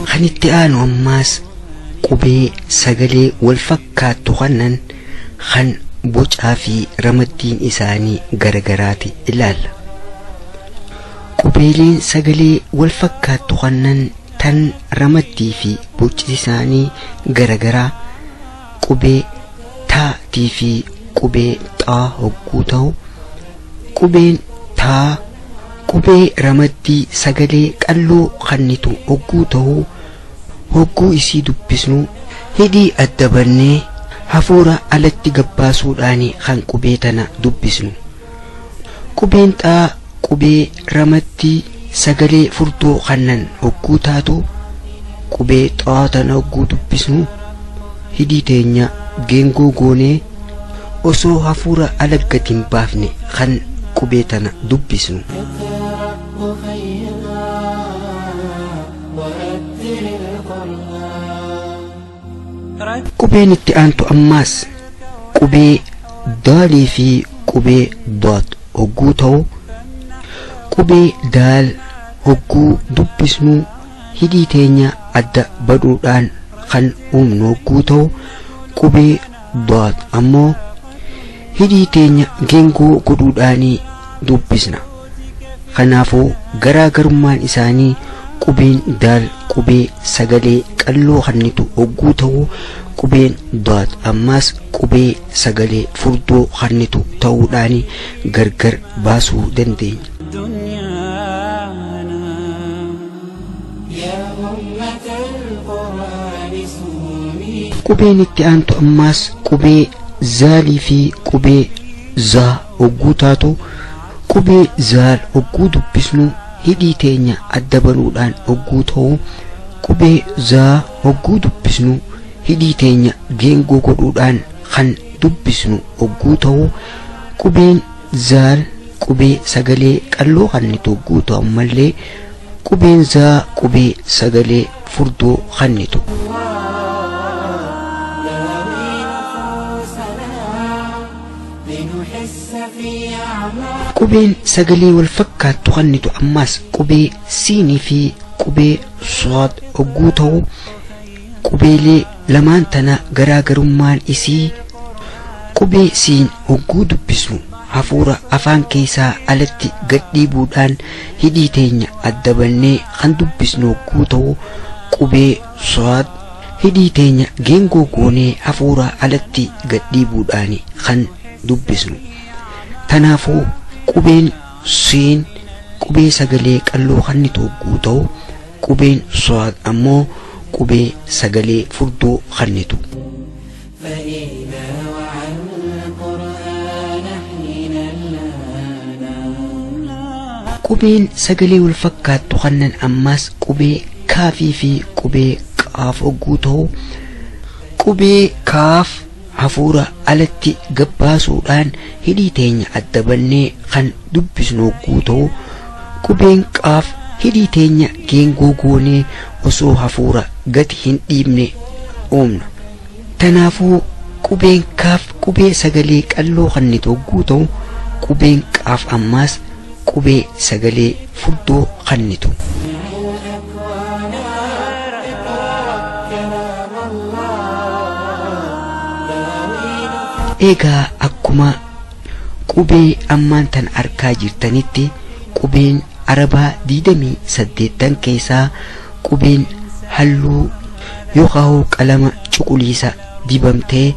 خنيت آن وماس قبي سجلي والفكات تخنن خن بوجها في رمدين إساني غرغراتي إلال قبيلين سجلي والفكات تخنن تن رمدي في بوج إساني غرغرا قبي تا تي في قبي تا هقوتو قبين تا قبي رمدي سجلي قلو خنيتو هقوتو هقو إسيدو بسنو هدي الدبرني هفورا التي قباسو داني خان قبيتنا دبسنو قبين تا قبي رمدي سجلي فرطو خنن هقو تاتو قبي طاطنا هقو دبسنو هدي تينيا جينغو غوني وسو هفورا ألقتين بافني خان قبيتنا دبسنو قبين التأنتو أماس قبي دالي في قبي ضاد هقوتو قبي دال هقو دبسنو هدي تينيا أدى بدودان خان أمنو هقوتو قبي ضاد أمو هدي تينيا جنغو قدوداني دبسنا خنافو غراغرمان إساني قبين دال قبي سجلي قلو خنيتو هقوتو قبين ضاد أماس قبي سجلي فردو خنيتو توداني غرغر باسو دندين قبين التأنتو أماس قبي زالي في قبي زا هقوتاتو قبي زال هقوتو بسنو هدي تينيا الدبنودان هقوتو قبي زا هقوتو بسنو هدي تينيا جينغو قدودان خان دبسنو هقوتو قبين زال قبي سجلي قلو خنيتو هقوتو أمالي قبين زا قبي سجلي فردو خنيتو قبين سجلي والفكات تخنيتو أماس قبي سيني في قبي صاد هقوتو قبيلي لمان تنا غراغرمان إسي قبي سين هقود بسنو هفورا أفان كيسا ألتي قدي بودان هدي تينيا الدبني خندو بسنو هقوتو قبي صاد هدي تينيا جينغو غوني هفورا ألتي قدي بوداني خندو بسنو تنافو قبين سين قبي سجلي قلو خنيتو هقوتو قبين صاد أمو قبي سجلي فردو خنيتو فإذا وعى القرآن حين قبين سجلي والفكات تخنن أماس قبي كافي في قبي كاف هقوتو قبي كاف هفورا التي قباسو الآن هدي تينيا الدبني خان دبسنو هقوتو قبين كاف هدي تينيا جينغو غوني وسو هفورا قد هنديبني أمنا تنافو قبين كاف قبي سجلي قلو خنيتو هقوتو قبين كاف أماس قبي سجلي فردو خنيتو إيغا أكما قبي أمان تن أركا جرتانيتي قبين عربا ديدمي سديتان كيسا قبين هلو يوخاو قلم چقوليسا ديبمتي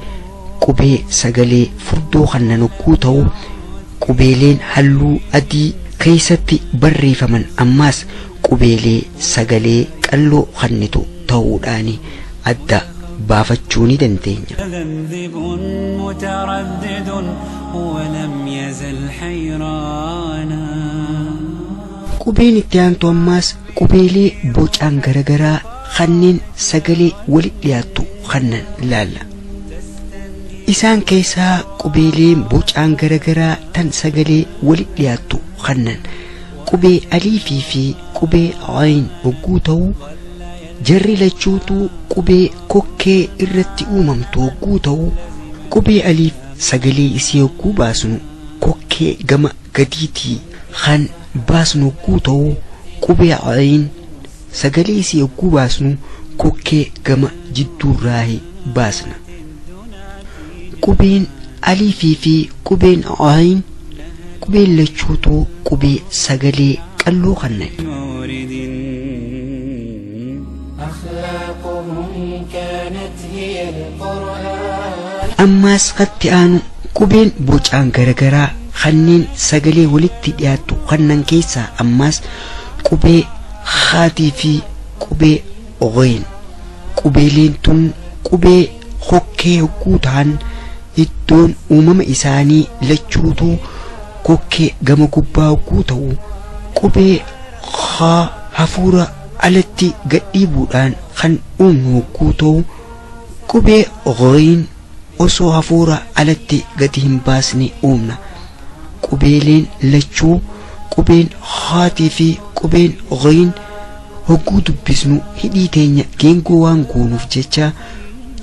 قبي سجلي فردو خننو كوتو قبيلين هلو أدي كيستي بري فمن أماس قبيلي سجلي قلو خنتو توداني أدى بافتشوني دنتين ذنب متردد ولم يزل حيرانا قبين التيانتو أماس قبيلي بوچان غرغرا خنن سجلي ولياتو خنن لالا إسان كيسا قبيلين بوچان غرغرا تن سجلي ولياتو خنن قبي أليفي في قبي عين وقوتو جري لجوتو قبي كوكي إرتي أممتو قوتو قبي أليف سجلي إسيو كوباسنو كوكي غما قديتي خان باسنو كوتو قبي عين سقلي سي يقو باسنو كوكي كما جدو راهي باسنا قبين أليفي في قبين عين قبين لچوتو قبي سقلي كاللو خنن أخلاقهم كانت هي القرآن أماس قد تآنو قبين بوجان غرغرا خنين سقلي ولدت دياتو خنن كيسا أماس قبي خاتي في قبي غين قبيلين تن قبي خوكي وكوتان iddoon uumama isaanii lachuutu kokkee gama gubbaa guuta'u qubee haa hafuura alatti gadhiibuudhaan kan uumu guuta'u qubee ghayn osoo hafuura alatti gadi hin baasne uumna qubeeleen lachuu qubeen haatii fi qubeen ghayn hogguu dubbisnu hidhii teenya geengoo waan goonuuf jecha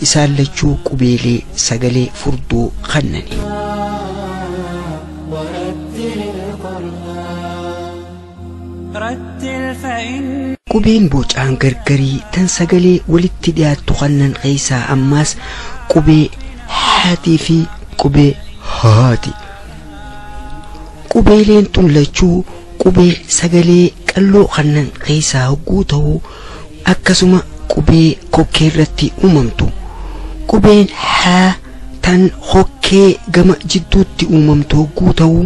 isaan lachuu qubeelee sagalee furdoo kannani qubeen bocaan gargarii tan sagalee walitti dhiyaattu kannan keessaa ammaas qubee haatii fi qubee haati qubeeleen tun lachuu qubee sagalee qalloo kannan keessaa hogguu ta'u akkasuma qubee kokkee irratti uumamtu qubeen haa tan hokkee gama jidduutti uumamtu hogguu ta'u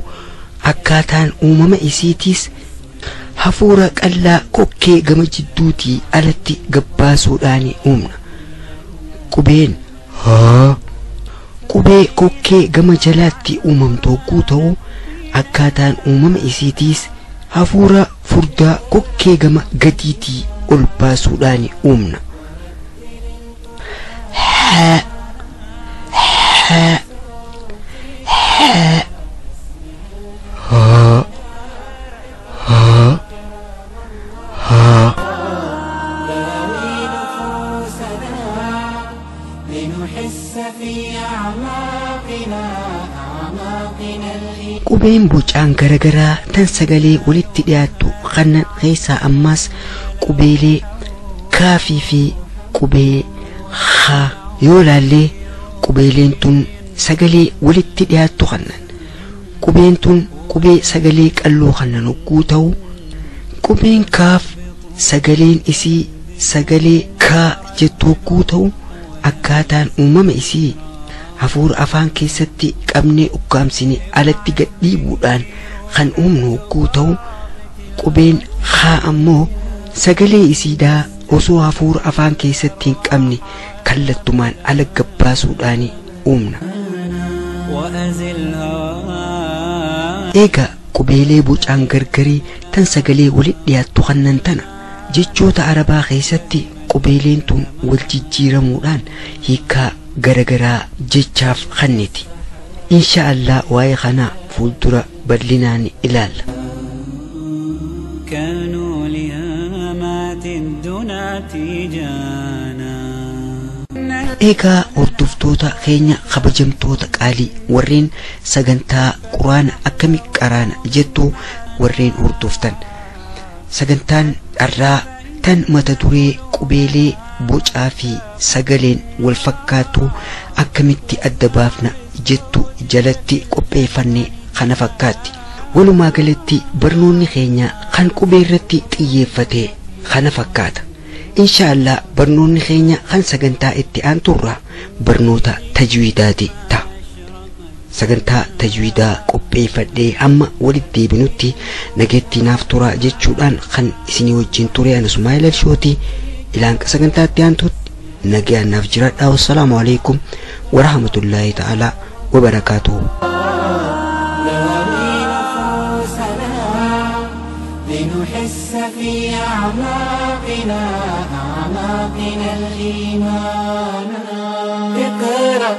akkaataan uumama isiitiis hafuura qallaa kokkee gama jidduutii alatti gabbaasuudhaan uumna qubeen haa qubee kokkee gama jalaatti uumamtu hogguu ta'u akkaataan uumama isiitiis hafuura furdaa kokkee gama gadiitii ol baasuudhaan uumna haa haa haa haa haa haa qubeen bocaan garagaraa tan sagalee walitti dhiyaattu kannan keessaa ammaas qubeelee kaafii fi qubee haa yoo laallee qubeeleen tun sagalee walitti dhiyaattu kannan qubeen tun qubee sagalee qalloo kannan hogguu ta'u qubeen kaaf sagaleen isii sagalee kaa jettu hogguu ta'u akkaataan uumama isii hafuura afaan keessatti qabnee ukkaamsine alatti gadhiibuudhaan kan uumnu hogguu ta'u qubeen haa ammoo sagalee isiidhaa osoo hafuura afaan keessatti hin qabne kallattumaan ala gabbaasuudhaan uumna eega qubeelee bocaan gargarii tan sagalee walitti dhiyaattu kannan tana jechoota arabaa keessatti qubeeleen tun wal jijjiiramuudhaan hiikaa garagaraa jechaaf kanniti insha Allah waa'ee kanaa fuuldura bal'inaan ilaalla كانوا لهامات الدنا تيجانا eegaa hordoftoota keenya kabajamtoota qaalii warreen sagantaa quraana akkami qaraana jettu warreen hordoftan sagantaan dharraa tan mata duree qubeelee bocaa fi sagaleen wal fakkaatu akkamitti adda baafna jettu jalatti qopheeffanne kana fakkaatti walumaa galatti barnoonni keenya kan qubee irratti xiyyeeffate kana fakkaata inshallah barnoonni keenya kan sagantaa itti aanturra barnoota tajwiidaati ta'a sagantaa tajwiidaa qopheeffadhee amma walitti deebinutti nageetti naaf tura jechuudhaan kan isinii wajjin ture ana Ismaa'eel Elshooti ilaan sagantaatti aantutti nagayaan naaf jiraadhaa wassalaamu alaykum wa rahmatullaahi ta'ala wa barakaatuhu لنحس في أعماقنا الإيمان اقرأ